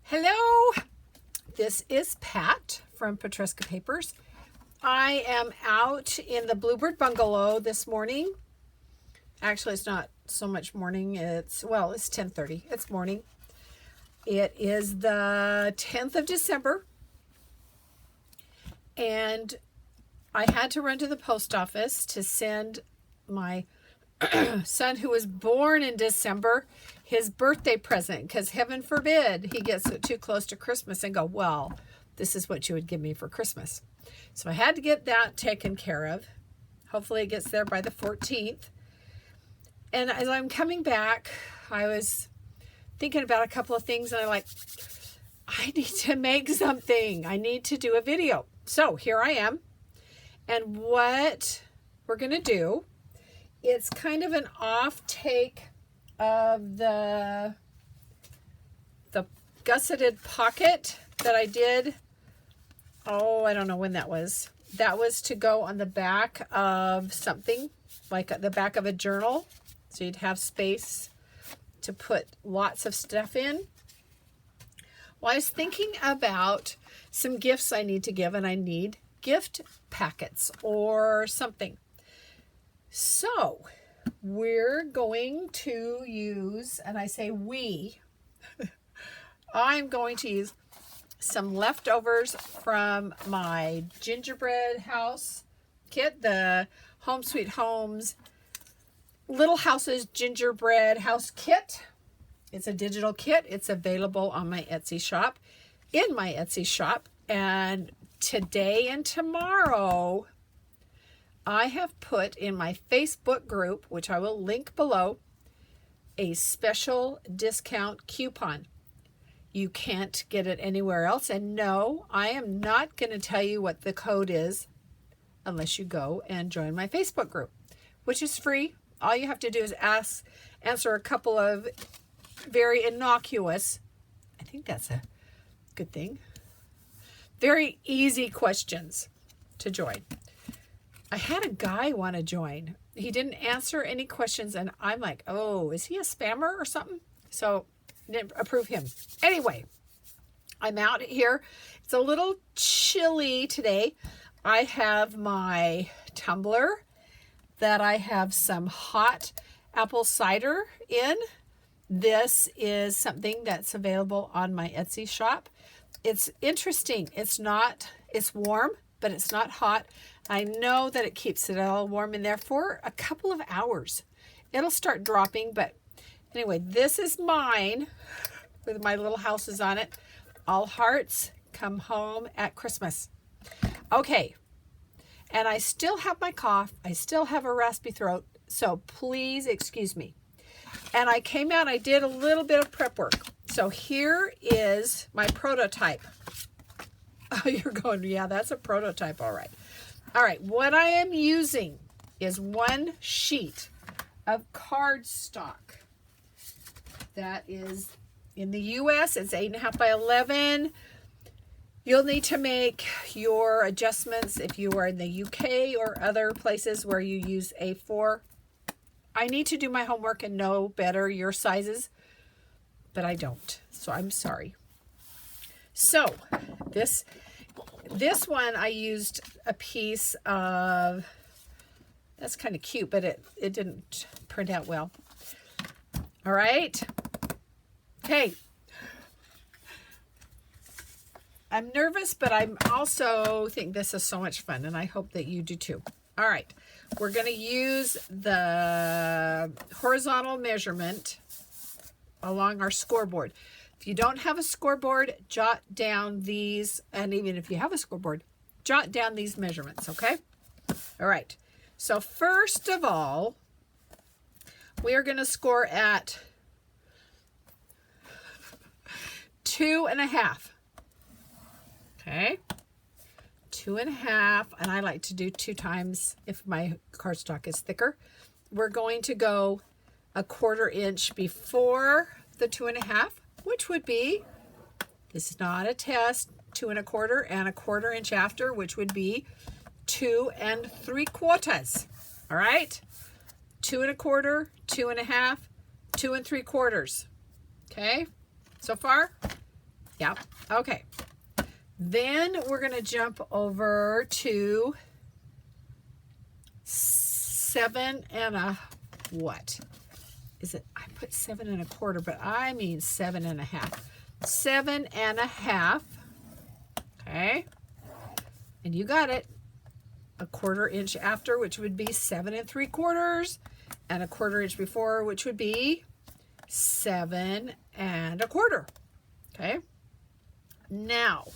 Hello, this is Pat from Petruska Papers. I am out in the Bluebird Bungalow this morning. Actually, it's not so much morning. It's 10:30. It's morning. It is the 10th of December. And I had to run to the post office to send my son, who was born in December, his birthday present, because heaven forbid he gets too close to Christmas and go, well, this is what you would give me for Christmas. So I had to get that taken care of. Hopefully it gets there by the 14th. And as I'm coming back, I was thinking about a couple of things, and I need to make something. I need to do a video. So here I am. And what we're going to do, it's kind of an off take of the gusseted pocket that I did. Oh, I don't know when that was. That was to go on the back of something, like the back of a journal. So you'd have space to put lots of stuff in. Well, I was thinking about some gifts I need to give, and I need gift packets or something. So we're going to use, and I say we, I'm going to use some leftovers from my gingerbread house kit, the Home Sweet Homes Little Houses Gingerbread House Kit. It's a digital kit. It's available on my Etsy shop, in my Etsy shop. And today and tomorrow, I have put in my Facebook group, which I will link below, a special discount coupon. You can't get it anywhere else. And no, I am not going to tell you what the code is unless you go and join my Facebook group, which is free. All you have to do is answer a couple of very innocuous, I think that's a good thing, very easy questions to join. I had a guy want to join. He didn't answer any questions, and I'm like, oh, is he a spammer or something? So didn't approve him. Anyway, I'm out here. It's a little chilly today. I have my tumbler that I have some hot apple cider in. This is something that's available on my Etsy shop. It's interesting. It's warm, but it's not hot. I know that it keeps it all warm in there for a couple of hours. It'll start dropping, but anyway, this is mine with my little houses on it. All hearts come home at Christmas. Okay, and I still have my cough. I still have a raspy throat, so please excuse me. And I came out, I did a little bit of prep work. So here is my prototype. Oh, you're going, yeah, that's a prototype, all right. All right, what I am using is one sheet of cardstock. That is, in the US, it's 8.5 by 11. You'll need to make your adjustments if you are in the UK or other places where you use A4. I need to do my homework and know better your sizes, but I don't, so I'm sorry. So this one I used a piece of, that's kind of cute, but it didn't print out well. All right. Okay. I'm nervous, but I'm also think this is so much fun, and I hope that you do too. All right. We're going to use the horizontal measurement along our scoreboard. If you don't have a scoreboard, jot down these, and even if you have a scoreboard, jot down these measurements, okay? All right. So first of all, we are going to score at 2.5. Okay. 2.5, and I like to do 2 times if my cardstock is thicker. We're going to go 1/4 inch before the 2.5, which would be, this is not a test, 2 1/4, and 1/4 inch after, which would be 2 3/4. All right, 2 1/4, 2.5, 2 3/4. Okay, so far, Yeah. Okay. Then we're going to jump over to 7 and a what? Is it? I put 7 1/4, but I mean 7 1/2. 7 1/2. Okay. And you got it. 1/4 inch after, which would be 7 3/4, and 1/4 inch before, which would be 7 1/4. Okay. Now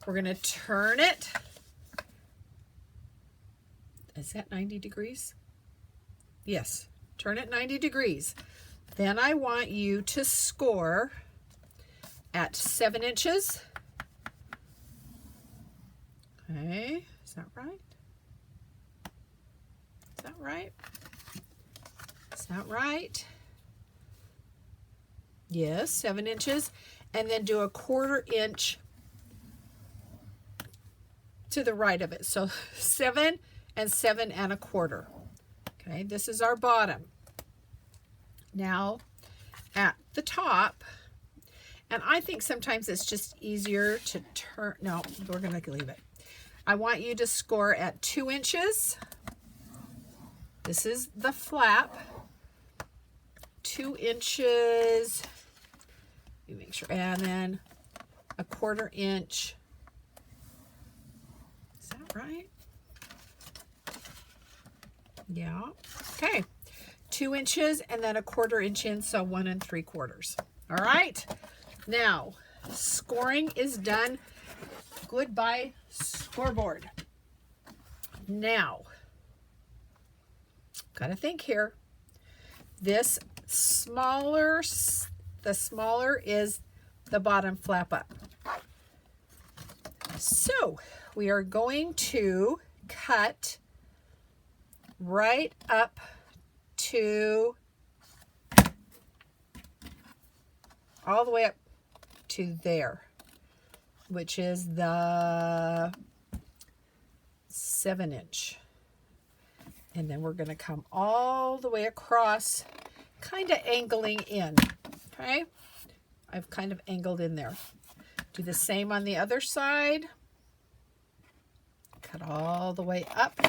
we're going to turn it. Is that 90 degrees? Yes. Turn it 90 degrees. Then I want you to score at 7 inches. Okay. Is that right? Is that right? Is that right? Yes, 7 inches. And then do 1/4 inch to the right of it. So 7 and 7 1/4. Okay, this is our bottom. Now at the top, and I think sometimes it's just easier to turn, no, we're going to leave it. I want you to score at 2 inches. This is the flap. 2 inches. Let me make sure. And then 1/4 inch. Is that right? Yeah. Okay. 2 inches and then 1/4 inch in, so 1 3/4. All right. Now, scoring is done. Goodbye, scoreboard. Now, gotta think here. This smaller, the smaller is the bottom flap up. So we are going to cut right up to, all the way up to there, which is the 7 inch. And then we're going to come all the way across, kind of angling in. Okay, I've kind of angled in there. Do the same on the other side. Cut all the way up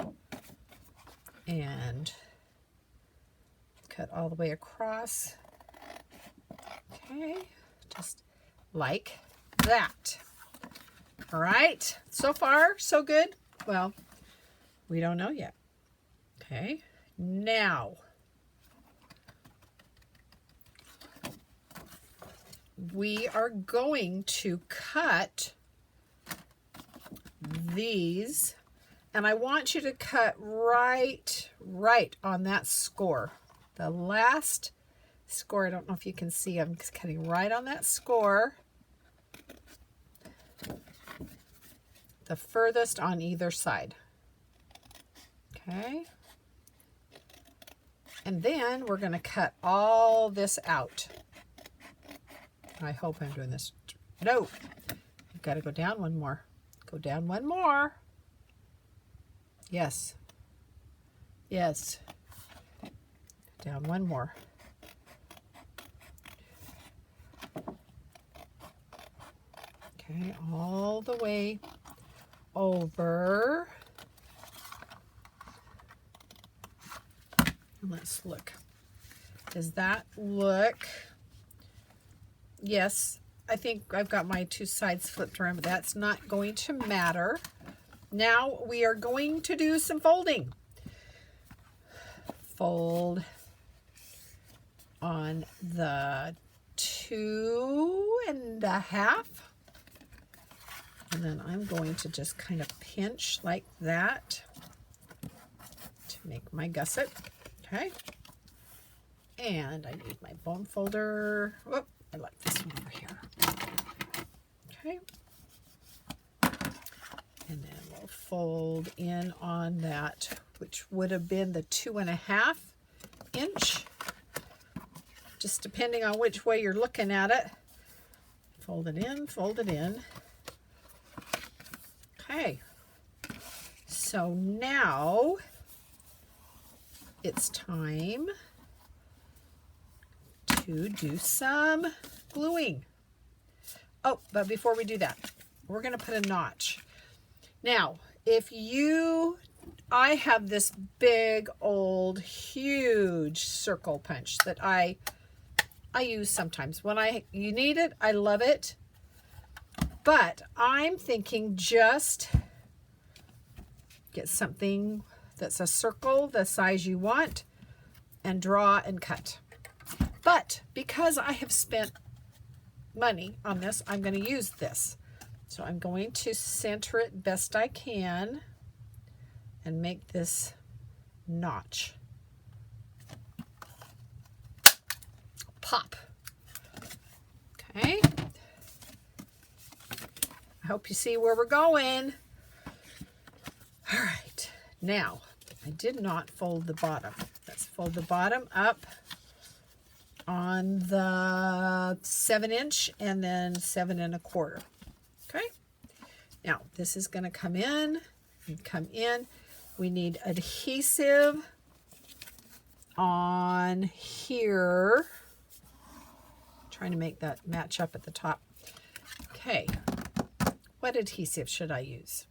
and cut all the way across. Okay, just like that. All right, so far so good. Well, we don't know yet. Okay, now we are going to cut these, and I want you to cut right on that score. The last score, I don't know if you can see, I'm just cutting right on that score. The furthest on either side. Okay. And then we're going to cut all this out. I hope I'm doing this. No, you've got to go down one more. Go down one more. Yes. Yes. Down one more. Okay, all the way over. Let's look. Does that look? Yes, I think I've got my two sides flipped around, but that's not going to matter. Now we are going to do some folding. Fold on the 2 1/2. And then I'm going to just kind of pinch like that to make my gusset. Okay. And I need my bone folder. Whoop, I like this one over here. Okay. And then we'll fold in on that, which would have been the 2 1/2 inch. Just depending on which way you're looking at it. Fold it in, fold it in. Okay. So now it's time to do some gluing. Oh, but before we do that, we're going to put a notch. Now, I have this big, old, huge circle punch that I use sometimes. When you need it, I love it. But I'm thinking just get something that's a circle, the size you want, and draw and cut. But because I have spent money on this, I'm going to use this. So I'm going to center it best I can and make this notch. Pop. Okay. I hope you see where we're going. All right. Now, I did not fold the bottom. Let's fold the bottom up on the 7" and then 7 1/4. Okay. Now this is going to come in and come in. We need adhesive on here. Trying to make that match up at the top. Okay. What adhesive should I use?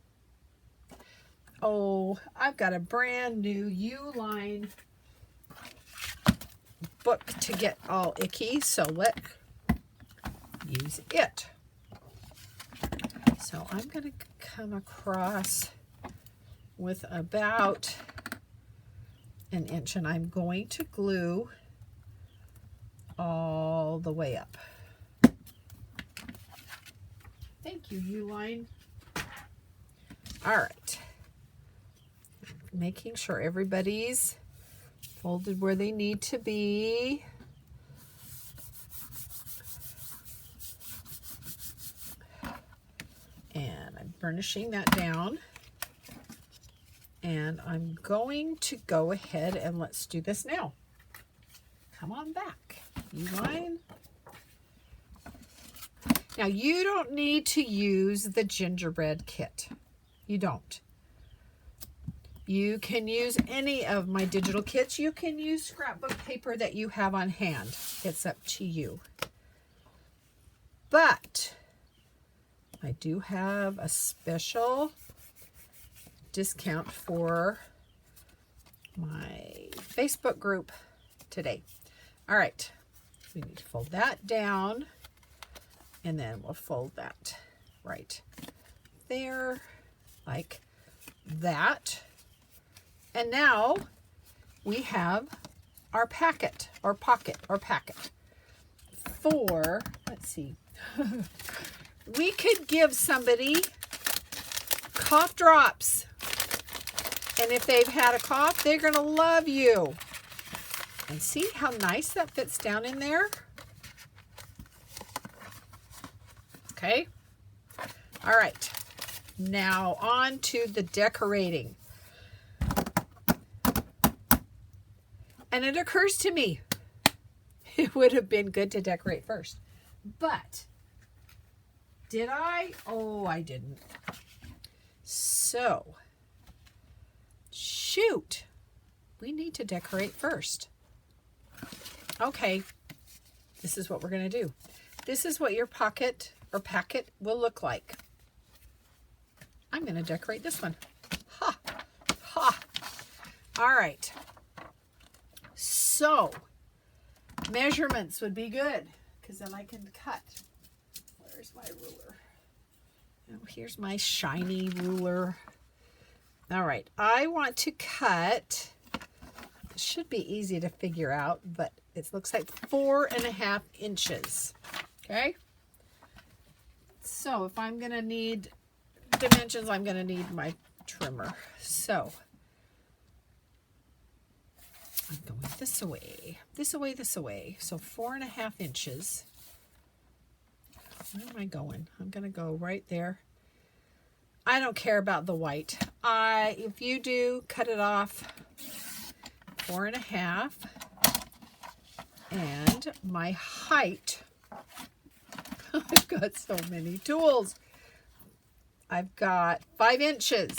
Oh, I've got a brand new U-line book to get all icky, so let's use it. So I'm going to come across with about 1 inch, and I'm going to glue all the way up. Thank you, U-line. All right. Making sure everybody's folded where they need to be. And I'm burnishing that down. And I'm going to go ahead and let's do this now. Come on back, U-line. Now you don't need to use the gingerbread kit. You don't. You can use any of my digital kits. You can use scrapbook paper that you have on hand. It's up to you. But I do have a special discount for my Facebook group today. All right, we need to fold that down, and then we'll fold that right there like that. And now we have our packet or pocket or packet for, let's see, we could give somebody cough drops. And if they've had a cough, they're going to love you. And see how nice that fits down in there? Okay. All right. Now on to the decorating. And it occurs to me, it would have been good to decorate first. But, did I? Oh, I didn't. So, shoot. We need to decorate first. Okay, this is what we're going to do. This is what your pocket or packet will look like. I'm going to decorate this one. Ha! Ha! All right. So, measurements would be good, because then I can cut. Where's my ruler? Oh, here's my shiny ruler. All right, I want to cut, it should be easy to figure out, but it looks like 4.5 inches. Okay? So, if I'm going to need dimensions, I'm going to need my trimmer. So, I'm going this away, this away, this away. So 4.5 inches. Where am I going? I'm going to go right there. I don't care about the white. If you do, cut it off. 4.5. And my height. I've got so many tools. I've got 5 inches.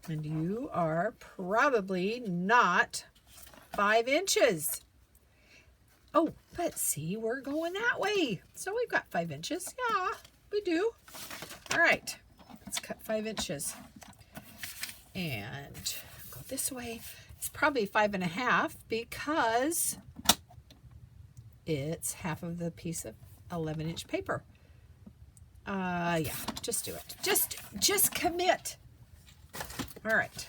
And you are probably not 5 inches. Oh, But see, we're going that way. So we've got 5 inches. Yeah, we do. All right, let's cut 5 inches. And go this way. It's probably 5.5 because it's half of the piece of 11-inch paper. Yeah, just do it. Just commit. All right.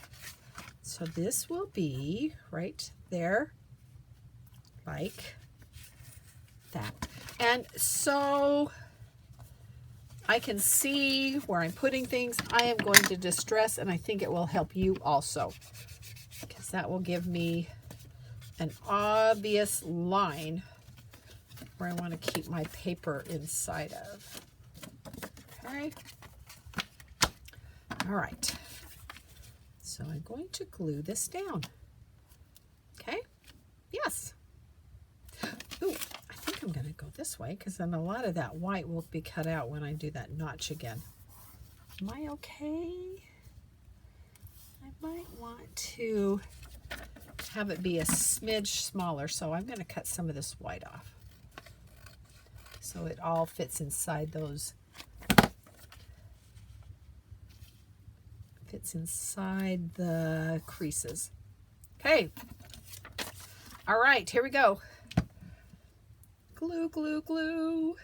So this will be right there, like that. And so I can see where I'm putting things. I am going to distress, and I think it will help you also, because that will give me an obvious line where I want to keep my paper inside of. Okay. All right. So I'm going to glue this down. Okay. Yes. Ooh, I think I'm going to go this way because then a lot of that white will be cut out when I do that notch again. Am I okay? I might want to have it be a smidge smaller, so I'm going to cut some of this white off so it all fits inside those. Fits inside the creases. Okay. All right, here we go. Glue, glue, glue.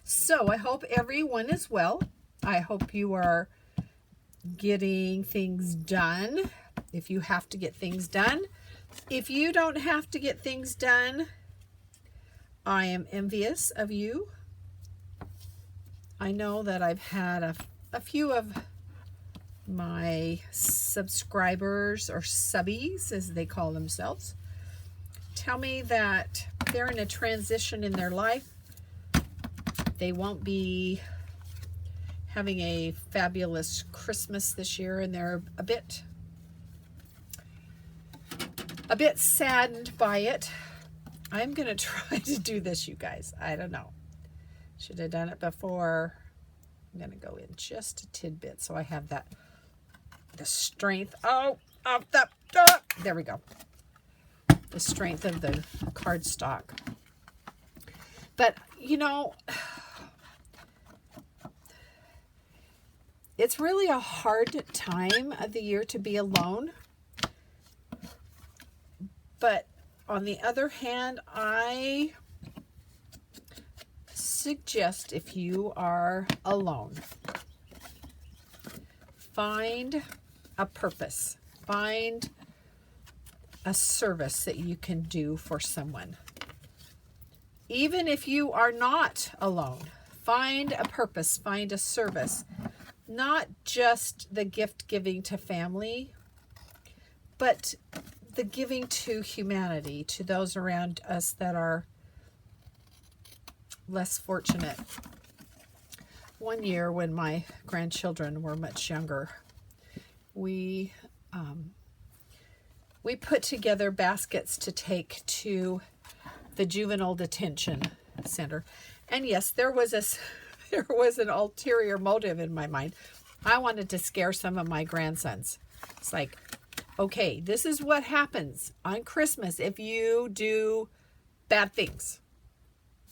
So I hope everyone is well. I hope you are getting things done. If you have to get things done. If you don't have to get things done, I am envious of you. I know that I've had a few of my subscribers, or subbies as they call themselves, tell me that they're in a transition in their life. They won't be having a fabulous Christmas this year, and they're a bit saddened by it. I'm going to try to do this, you guys. I don't know. Should have done it before. I'm going to go in just a tidbit so I have the strength. There we go. The strength of the cardstock. But, you know, it's really a hard time of the year to be alone. But on the other hand, I suggest if you are alone, find a purpose, find a service that you can do for someone. Even if you are not alone, find a purpose, find a service, not just the gift giving to family, but the giving to humanity, to those around us that are less fortunate. One year when my grandchildren were much younger, we put together baskets to take to the juvenile detention center. And yes, there was an ulterior motive in my mind. I wanted to scare some of my grandsons. It's like, okay, this is what happens on Christmas if you do bad things.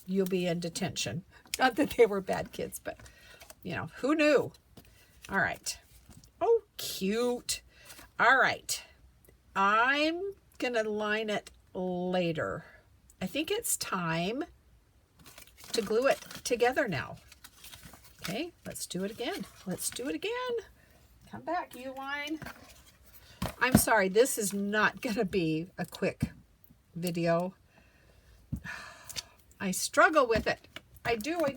You'll be in detention. Not that they were bad kids, but, you know, who knew? All right. Oh, cute. All right. I'm going to line it later. I think it's time to glue it together now. Okay, let's do it again. Let's do it again. Come back, Uline. I'm sorry, this is not going to be a quick video. I struggle with it. I do. I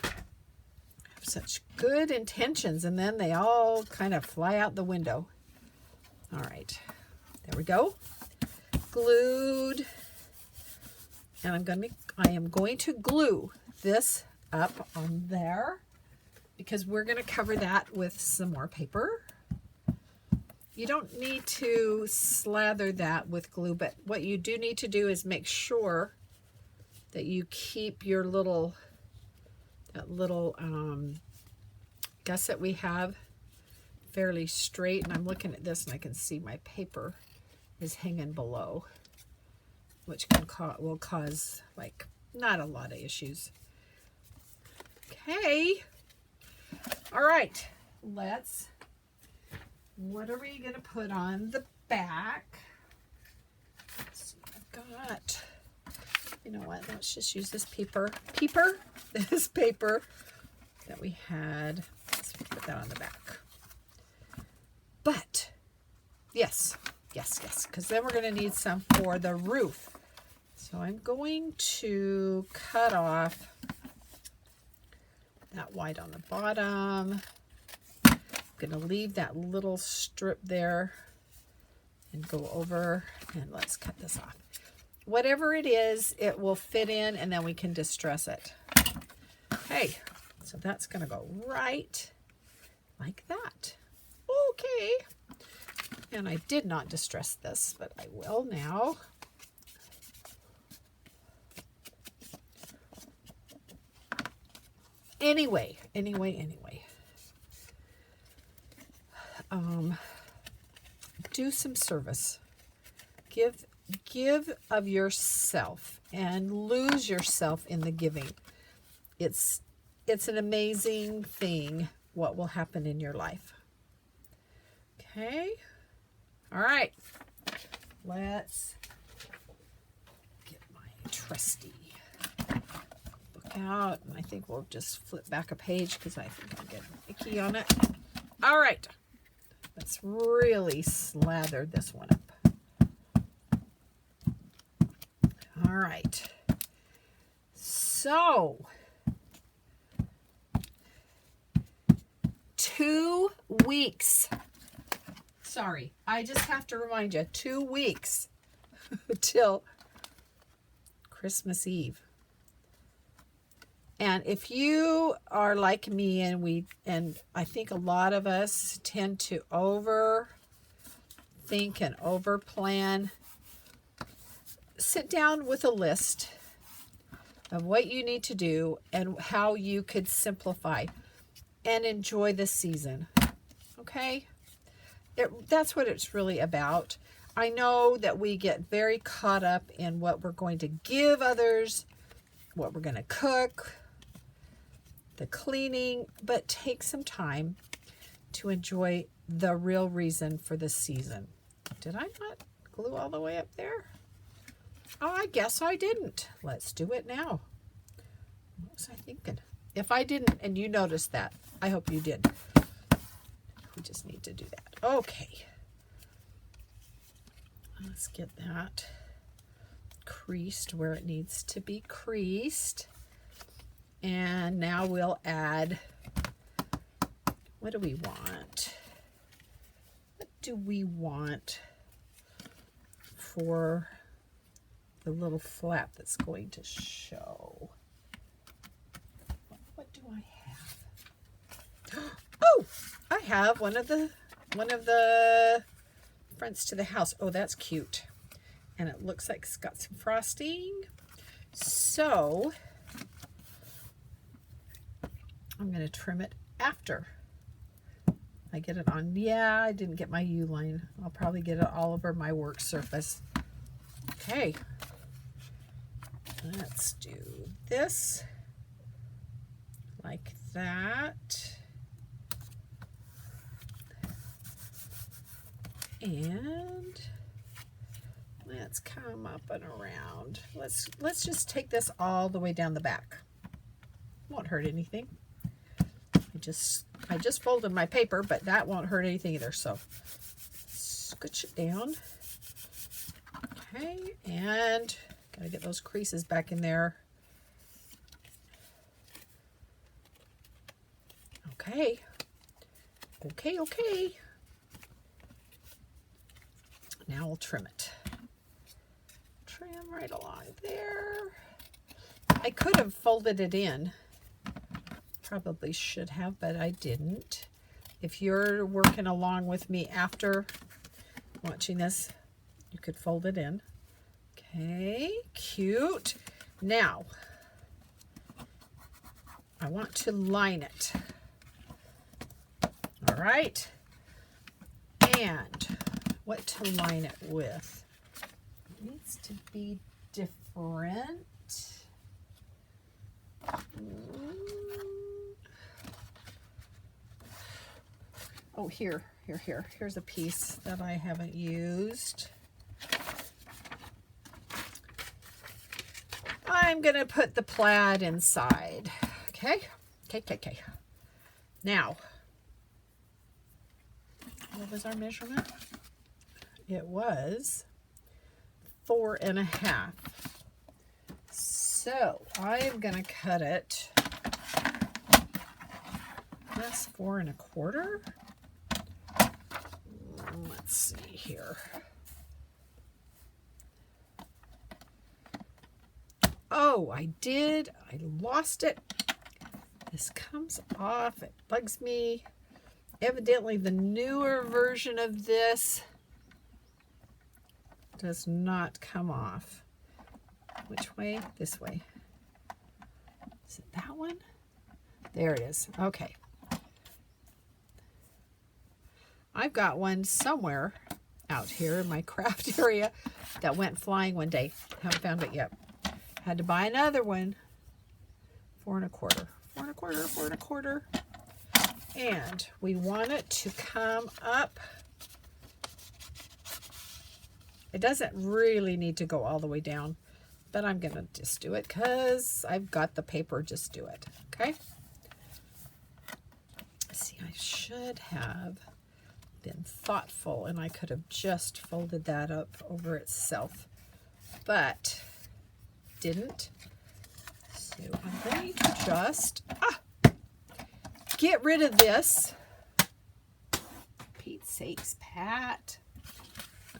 have such good intentions, and then they all kind of fly out the window. All right, there we go. Glued. And I am going to glue this up on there because we're going to cover that with some more paper. You don't need to slather that with glue, but what you do need to do is make sure that you keep your that little gusset we have fairly straight. And I'm looking at this and I can see my paper is hanging below, which will cause like not a lot of issues. Okay. All right. What are we going to put on the back? Let's see, I've got, you know what, let's just use this this paper that we had. Let's put that on the back. But, yes, because then we're going to need some for the roof. So I'm going to cut off that white on the bottom. I'm going to leave that little strip there and go over, and let's cut this off. Whatever it is, it will fit in, and then we can distress it. Okay, so that's going to go right like that. Okay, and I did not distress this, but I will now. Anyway. Do some service. Give of yourself and lose yourself in the giving. It's an amazing thing what will happen in your life. Okay? All right. Let's get my trusty book out. And I think we'll just flip back a page because I think I'm getting icky on it. All right. Let's really slather this one up. All right. So, 2 weeks. Sorry, I just have to remind you, 2 weeks till Christmas Eve. And if you are like me, and I think a lot of us tend to overthink and overplan, sit down with a list of what you need to do and how you could simplify and enjoy the season. Okay? That's what it's really about. I know that we get very caught up in what we're going to give others, what we're going to cook, the cleaning, but take some time to enjoy the real reason for the season. Did I not glue all the way up there? Oh, I guess I didn't. Let's do it now. What was I thinking? If I didn't, and you noticed that, I hope you did. We just need to do that. Okay. Let's get that creased where it needs to be creased. And now we'll add, what do we want? What do we want for the little flap that's going to show? What do I have? Oh, I have one of the fronts to the house. Oh, that's cute. And it looks like it's got some frosting. So I'm going to trim it after I get it on. Yeah, I didn't get my U-line. I'll probably get it all over my work surface. Okay. Let's do this like that. And let's come up and around. Let's just take this all the way down the back. Won't hurt anything. I just folded my paper, but that won't hurt anything either. So scooch it down. Okay, and gotta get those creases back in there. Okay. Okay. Now we'll trim it. Trim right along there. I could have folded it in. Probably should have, but I didn't. If you're working along with me after watching this, you could fold it in. Okay, cute. Now, I want to line it. All right. And what to line it with. It needs to be different. Oh, here's a piece that I haven't used. I'm gonna put the plaid inside. Okay. Now, what was our measurement? It was 4.5. So I'm gonna cut it. That's 4.25. Let's see here. Oh, I lost it. This comes off. It bugs me. Evidently, the newer version of this does not come off. Which way? This way. Is it that one? There it is. Okay. I've got one somewhere out here in my craft area that went flying one day. Haven't found it yet. Had to buy another one. 4.25. 4.25. And we want it to come up. It doesn't really need to go all the way down, but I'm gonna just do it because I've got the paper. Just do it. Okay. See, I should have been thoughtful and I could have just folded that up over itself, but didn't. So I'm going to just get rid of this. Pete's sakes, Pat.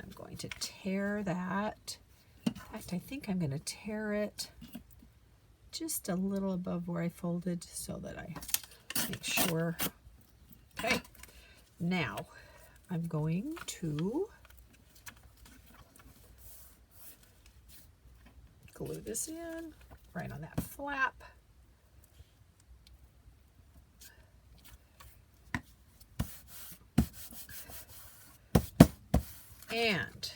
I'm going to tear that. In fact, I think I'm going to tear it just a little above where I folded so that I make sure. Okay, now I'm going to glue this in right on that flap. And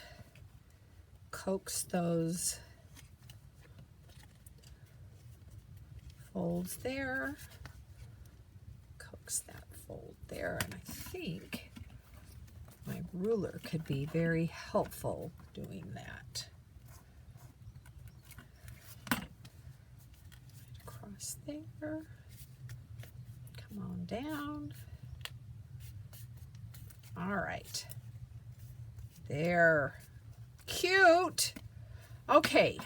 coax those folds there. Coax that fold there. And I think my ruler could be very helpful doing that. Across there. Come on down. All right. There. Cute. Okay.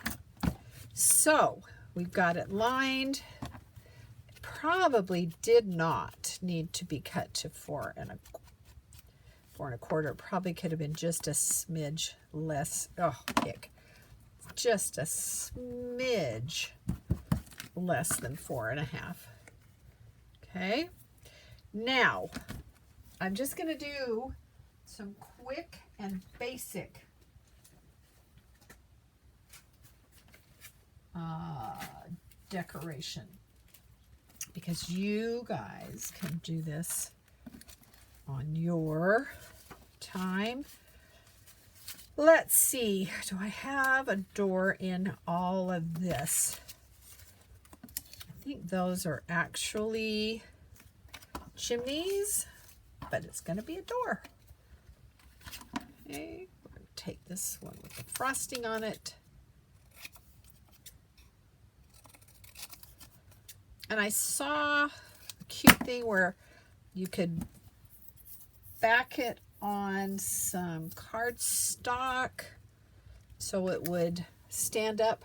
So we've got it lined. It probably did not need to be cut to 4.25. Probably could have been just a smidge less. Oh, ick. Just a smidge less than 4.5. Okay. Now, I'm just going to do some quick and basic decoration because you guys can do this on your time. Let's see, do I have a door in all of this? I think those are actually chimneys, but it's going to be a door. Okay, we're going to take this one with the frosting on it. And I saw a cute thing where you could back it on some cardstock so it would stand up,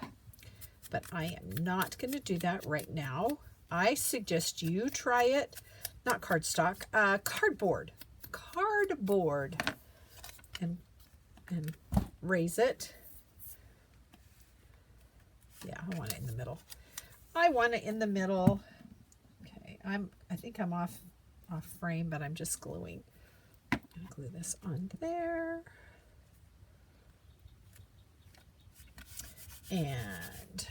but I am not going to do that right now. I suggest you try it. Not cardstock, cardboard. And raise it. Yeah, I want it in the middle. I want it in the middle. Okay, I think I'm off frame, but I'm just gluing. I'm gonna glue this on there. And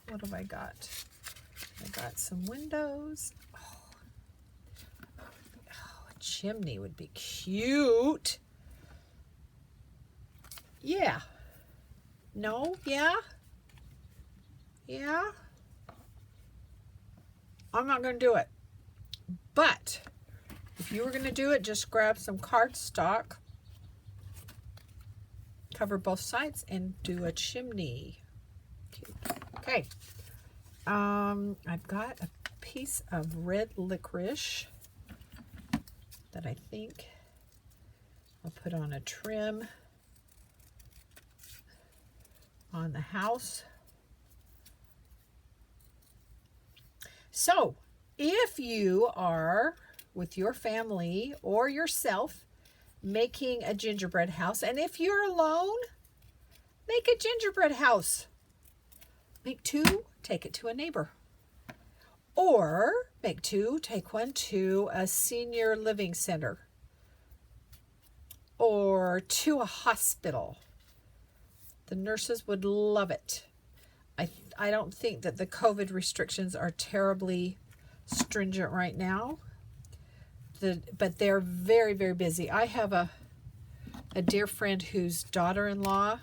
what have I got? I got some windows. Oh, a chimney would be cute. Yeah. No? Yeah? Yeah? I'm not going to do it. But if you were going to do it, just grab some cardstock, cover both sides, and do a chimney. Okay. I've got a piece of red licorice that I think I'll put on a trim on the house. So if you are with your family or yourself making a gingerbread house, and if you're alone, make a gingerbread house. Make two, take it to a neighbor. Or make two, take one to a senior living center. Or to a hospital. The nurses would love it. I don't think that the COVID restrictions are terribly stringent right now. But they're very, very busy. I have a dear friend whose daughter-in-law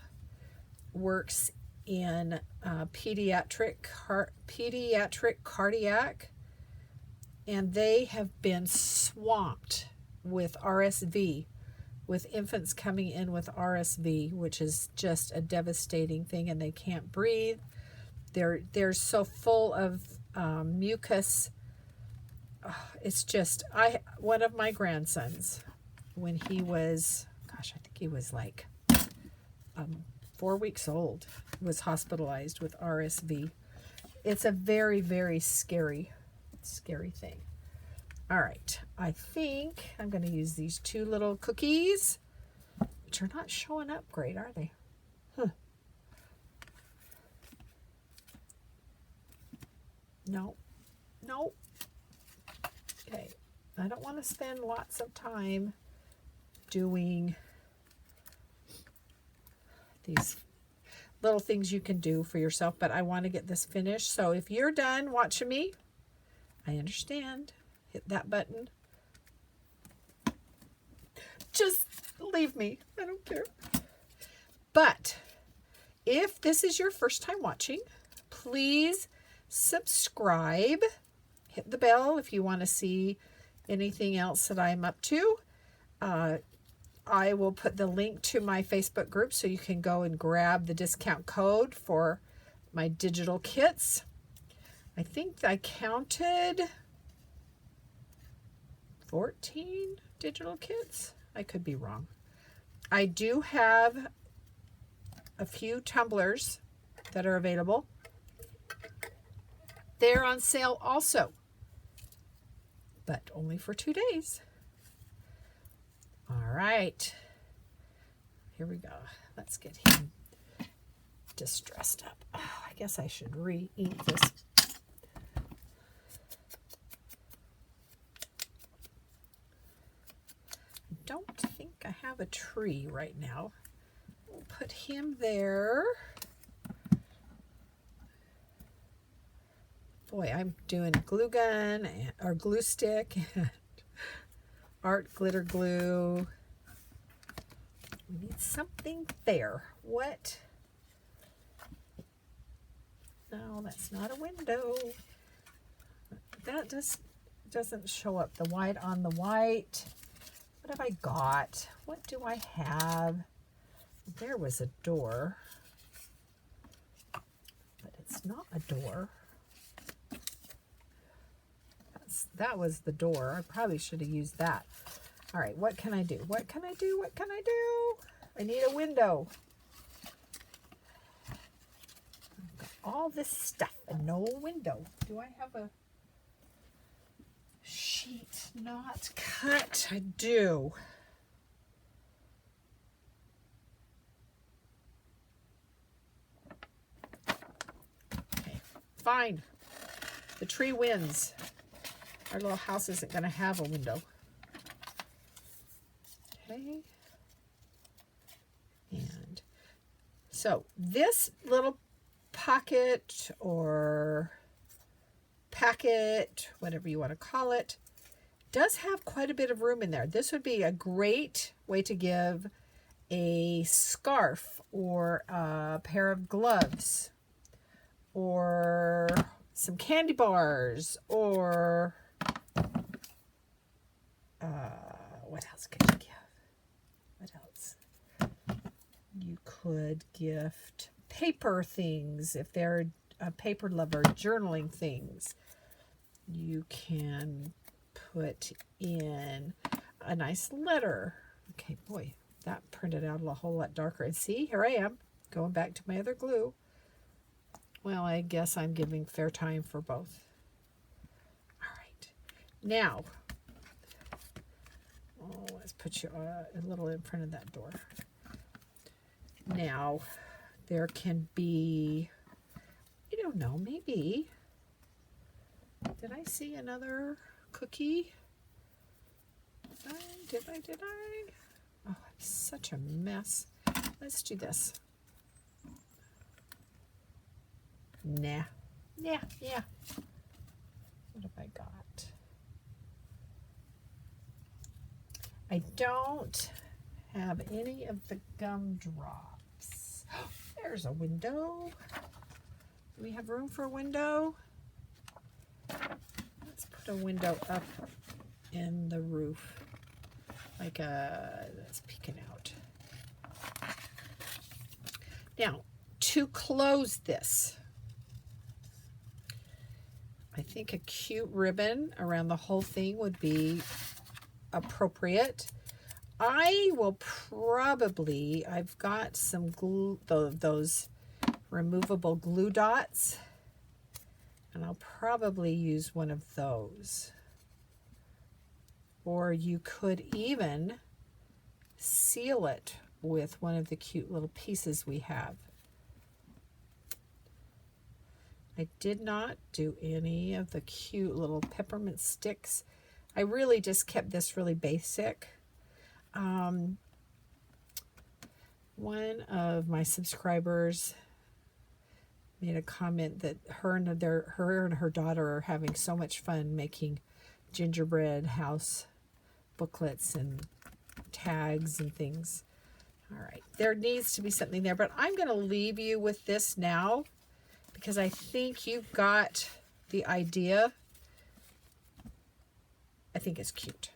works in pediatric cardiac, and they have been swamped with RSV, with infants coming in with RSV, which is just a devastating thing, and they can't breathe. They're so full of mucus. Oh, it's just, one of my grandsons, when he was, gosh, I think he was like 4 weeks old, was hospitalized with RSV. It's a very, very scary thing. All right, I think I'm going to use these two little cookies, which are not showing up great, are they? Huh. No. Okay, I don't want to spend lots of time doing these little things you can do for yourself, but I want to get this finished. So if you're done watching me, I understand. Hit that button. Just leave me. I don't care. But if this is your first time watching, please subscribe. Hit the bell if you want to see anything else that I'm up to. I will put the link to my Facebook group so you can go and grab the discount code for my digital kits. I think I counted 14 digital kits. I could be wrong. I do have a few tumblers that are available. They're on sale also, but only for 2 days. All right, here we go. Let's get him distressed up. Oh, I guess I should re-ink this. I don't think I have a tree right now. We'll put him there. Boy, I'm doing glue gun or glue stick and art glitter glue. We need something there. What? No, that's not a window. That doesn't show up the white on the white. What have I got? What do I have? There was a door, but it's not a door. That was the door. I probably should have used that. All right, what can I do? What can I do? What can I do? I need a window. I've got all this stuff and no window. Do I have a sheet not cut? I do. Okay, fine. The tree wins. Our little house isn't going to have a window. Okay. And so this little pocket or packet, whatever you want to call it, does have quite a bit of room in there. This would be a great way to give a scarf or a pair of gloves or some candy bars or what else could you give? What else? You could gift paper things if they're a paper lover, journaling things. You can put in a nice letter. Okay, boy, that printed out a whole lot darker. And see, here I am going back to my other glue. Well, I guess I'm giving fair time for both. All right, now, let's put you a little in front of that door. Now, there can be, I don't know, maybe, did I see another cookie? Did I? Oh, I'm such a mess. Let's do this. Nah. Yeah. What have I got? I don't have any of the gumdrops. There's a window. Do we have room for a window? Let's put a window up in the roof. Like that's peeking out. Now, to close this, I think a cute ribbon around the whole thing would be appropriate. I will probably, I've got some glue, those removable glue dots, and I'll probably use one of those. Or you could even seal it with one of the cute little pieces we have. I did not do any of the cute little peppermint sticks. I really just kept this really basic. One of my subscribers made a comment that her and her daughter are having so much fun making gingerbread house booklets and tags and things. All right, there needs to be something there, but I'm going to leave you with this now because I think you've got the idea. I think it's cute.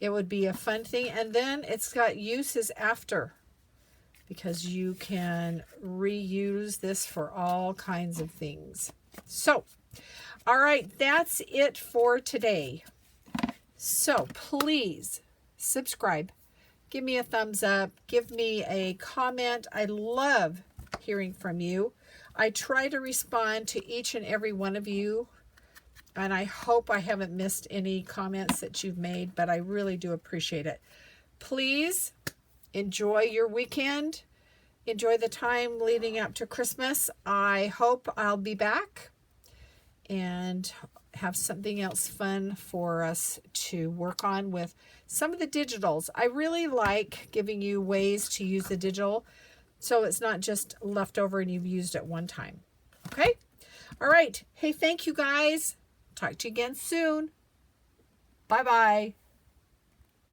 It would be a fun thing, and then it's got uses after because you can reuse this for all kinds of things. So, all right, that's it for today. So please subscribe, give me a thumbs up, give me a comment. I love hearing from you. I try to respond to each and every one of you, and I hope I haven't missed any comments that you've made, but I really do appreciate it. Please enjoy your weekend. Enjoy the time leading up to Christmas. I hope I'll be back and have something else fun for us to work on with some of the digitals. I really like giving you ways to use the digital so it's not just left over and you've used it one time. Okay? All right. Hey, thank you guys. Talk to you again soon. Bye-bye.